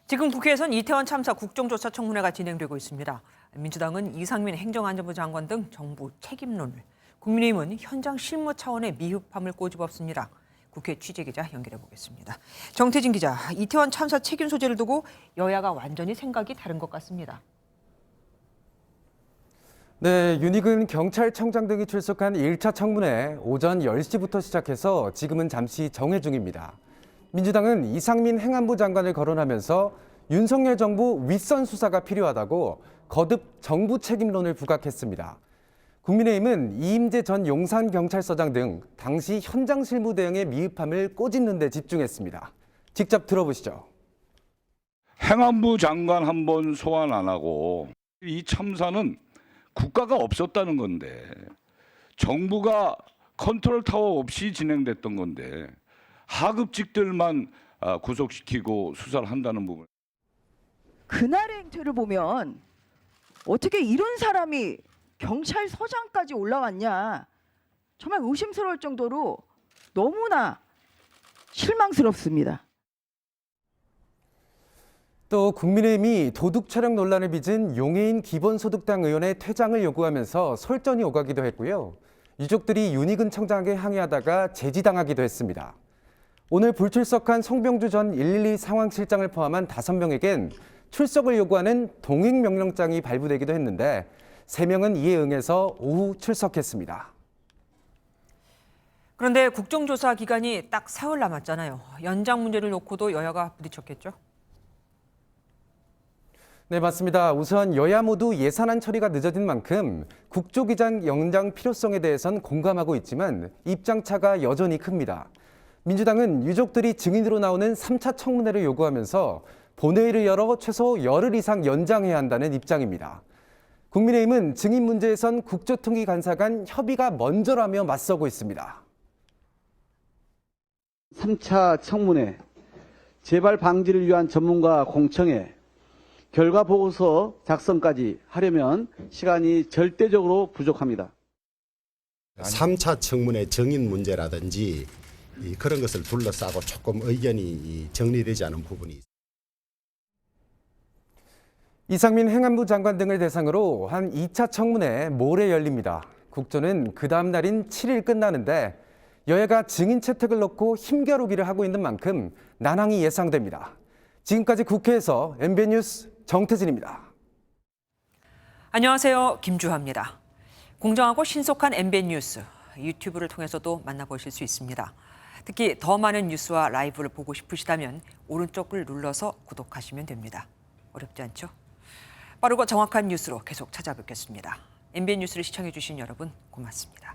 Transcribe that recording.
지금 국회에선 이태원 참사 국정조사 청문회가 진행되고 있습니다. 민주당은 이상민 행정안전부 장관 등 정부 책임론을, 국민의힘은 현장 실무 차원의 미흡함을 꼬집었습니다. 국회 취재기자 연결해 보겠습니다. 정태진 기자, 이태원 참사 책임 소재를 두고 여야가 완전히 생각이 다른 것 같습니다. 네, 윤희근 경찰청장 등이 출석한 1차 청문회 오전 10시부터 시작해서 지금은 잠시 정회 중입니다. 민주당은 이상민 행안부 장관을 거론하면서 윤석열 정부 윗선 수사가 필요하다고 거듭 정부 책임론을 부각했습니다. 국민의힘은 이임재 전 용산경찰서장 등 당시 현장 실무 대응의 미흡함을 꼬집는 데 집중했습니다. 직접 들어보시죠. 행안부 장관 한 번 소환 안 하고 이 참사는 국가가 없었다는 건데 정부가 컨트롤 타워 없이 진행됐던 건데 하급직들만 구속시키고 수사를 한다는 부분. 그날의 행태를 보면 어떻게 이런 사람이 경찰서장까지 올라왔냐, 정말 의심스러울 정도로 너무나 실망스럽습니다. 또 국민의힘이 도둑 촬영 논란을 빚은 용해인 기본소득당 의원의 퇴장을 요구하면서 설전이 오가기도 했고요. 유족들이 윤희근 청장에게 항의하다가 제지당하기도 했습니다. 오늘 불출석한 송병주 전 112 상황실장을 포함한 5명에겐 출석을 요구하는 동행명령장이 발부되기도 했는데 3명은 이에 응해서 오후 출석했습니다. 그런데 국정조사 기간이 딱 사흘 남았잖아요. 연장 문제를 놓고도 여야가 부딪혔겠죠? 네, 맞습니다. 우선 여야 모두 예산안 처리가 늦어진 만큼 국조기장 연장 필요성에 대해선 공감하고 있지만 입장차가 여전히 큽니다. 민주당은 유족들이 증인으로 나오는 3차 청문회를 요구하면서 본회의를 열어 최소 열흘 이상 연장해야 한다는 입장입니다. 국민의힘은 증인 문제에선 국조통일 간사 간 협의가 먼저라며 맞서고 있습니다. 3차 청문회, 재발 방지를 위한 전문가 공청회, 결과 보고서 작성까지 하려면 시간이 절대적으로 부족합니다. 3차 청문회 정인 문제라든지 그런 것을 둘러싸고 조금 의견이 정리되지 않은 부분이 있습니다. 이상민 행안부 장관 등을 대상으로 한 2차 청문회 모레 열립니다. 국조는 그 다음 날인 7일 끝나는데 여야가 증인 채택을 놓고 힘겨루기를 하고 있는 만큼 난항이 예상됩니다. 지금까지 국회에서 MBN 뉴스 정태진입니다. 안녕하세요. 김주하입니다. 공정하고 신속한 MBN 뉴스, 유튜브를 통해서도 만나보실 수 있습니다. 특히 더 많은 뉴스와 라이브를 보고 싶으시다면 오른쪽을 눌러서 구독하시면 됩니다. 어렵지 않죠? 빠르고 정확한 뉴스로 계속 찾아뵙겠습니다. MBN 뉴스를 시청해주신 여러분 고맙습니다.